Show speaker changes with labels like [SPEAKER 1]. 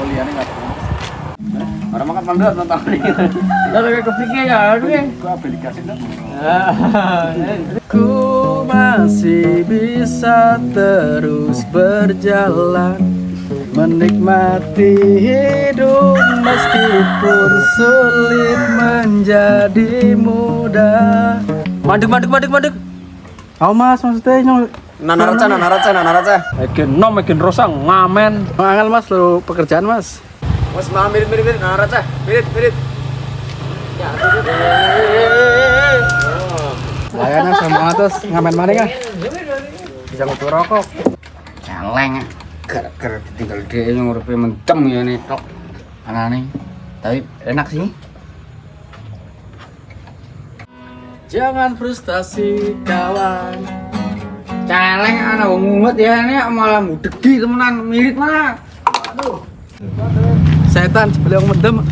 [SPEAKER 1] liane enggak tahu.
[SPEAKER 2] Orang makan pandot nonton ini.
[SPEAKER 1] Lah kayak kepikir ya, aduh ya.
[SPEAKER 2] Gua aplikasi dah.
[SPEAKER 1] Ku masih bisa terus berjalan, menikmati hidup meskipun sulit menjadi mudah. Mandek. Oh mas, maksudnya nyong.
[SPEAKER 2] Nana raca.
[SPEAKER 1] Makin rosang ngamen. Angel mas, lu pekerjaan mas.
[SPEAKER 2] Mas mah mirip nana raca. Mirip. Ya,
[SPEAKER 1] Layanan sama atas ngamen mana kan? Bisa ngukur rokok.
[SPEAKER 2] celeng. Gara-gara ditinggal dia yang ngurupi mentem ya nih tok. Anane. Tapi enak sih.
[SPEAKER 1] Jangan frustasi kawan.
[SPEAKER 2] Celeng ana wong ngumet ya ini malah mudegi temenan mirip mana.
[SPEAKER 1] Setan sebelah mendem.